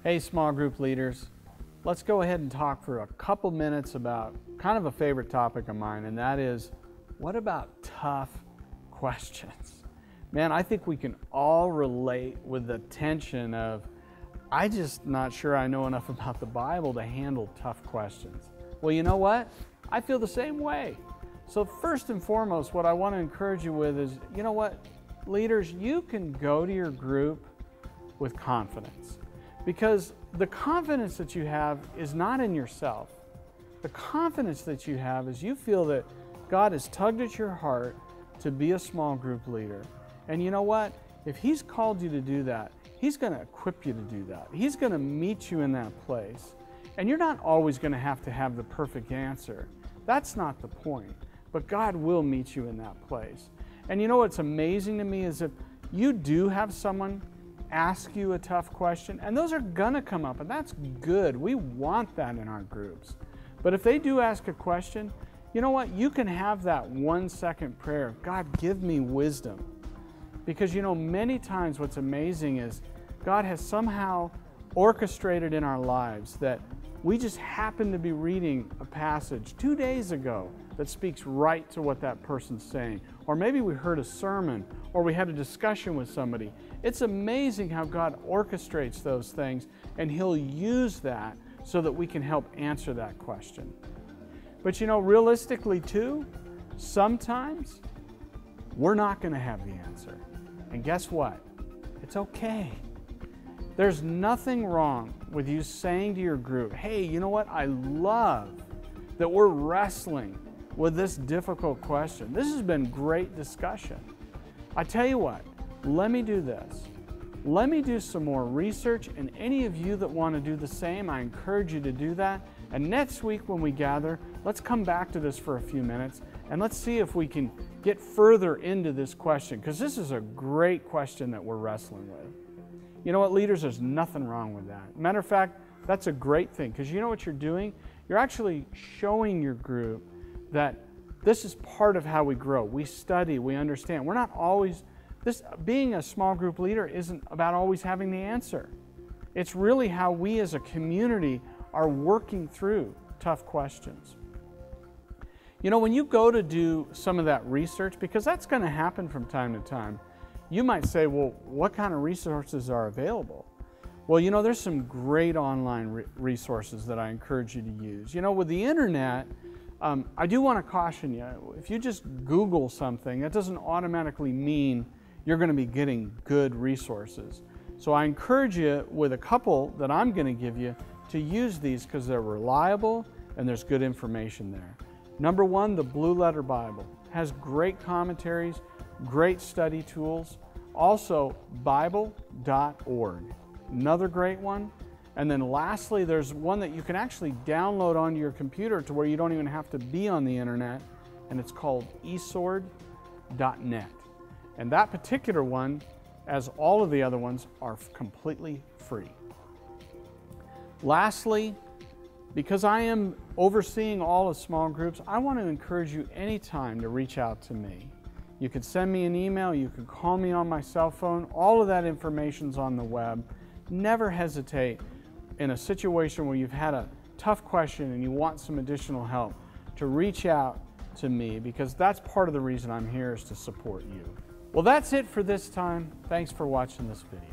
Hey, small group leaders. Let's go ahead and talk for a couple minutes about kind of a favorite topic of mine, and that is, what about tough questions? Man, I think we can all relate with the tension of, I'm just not sure I know enough about the Bible to handle tough questions. Well, you know what? I feel the same way. So first and foremost, what I want to encourage you with is, you know what, leaders, you can go to your group with confidence. Because the confidence that you have is not in yourself. The confidence that you have is you feel that God has tugged at your heart to be a small group leader. And you know what? If He's called you to do that, He's going to equip you to do that. He's going to meet you in that place. And you're not always going to have the perfect answer. That's not the point. But God will meet you in that place. And you know what's amazing to me is if you do have someone ask you a tough question, and those are gonna come up, and that's good. We want that in our groups. But if they do ask a question, you know what? You can have that 1 second prayer. God, give me wisdom. Because you know, many times what's amazing is God has somehow orchestrated in our lives that we just happen to be reading a passage 2 days ago that speaks right to what that person's saying. Or maybe we heard a sermon, or we had a discussion with somebody. It's amazing how God orchestrates those things, and He'll use that so that we can help answer that question. But you know, realistically too, sometimes we're not going to have the answer. And guess what? It's okay. There's nothing wrong with you saying to your group, hey, you know what? I love that we're wrestling with this difficult question. This has been great discussion. I tell you what, let me do this. Let me do some more research, and any of you that want to do the same, I encourage you to do that. And next week when we gather, let's come back to this for a few minutes, and let's see if we can get further into this question, because this is a great question that we're wrestling with. You know what, leaders, there's nothing wrong with that. Matter of fact, that's a great thing, because you know what you're doing? You're actually showing your group that this is part of how we grow. We study, we understand. We're not always, being a small group leader isn't about always having the answer. It's really how we as a community are working through tough questions. You know, when you go to do some of that research, because that's going to happen from time to time, you might say, well, what kind of resources are available? Well, you know, there's some great online resources that I encourage you to use. You know, with the internet, I do want to caution you, if you just Google something, that doesn't automatically mean you're going to be getting good resources. So I encourage you, with a couple that I'm going to give you, to use these because they're reliable and there's good information there. Number one, the Blue Letter Bible has great commentaries, great study tools. Also, Bible.org, another great one. And then lastly, there's one that you can actually download onto your computer to where you don't even have to be on the internet, and it's called esword.net. And that particular one, as all of the other ones, are completely free. Lastly, because I am overseeing all of small groups, I want to encourage you anytime to reach out to me. You can send me an email, you can call me on my cell phone, all of that information's on the web. Never hesitate in a situation where you've had a tough question and you want some additional help to reach out to me, because that's part of the reason I'm here, is to support you. Well, that's it for this time. Thanks for watching this video.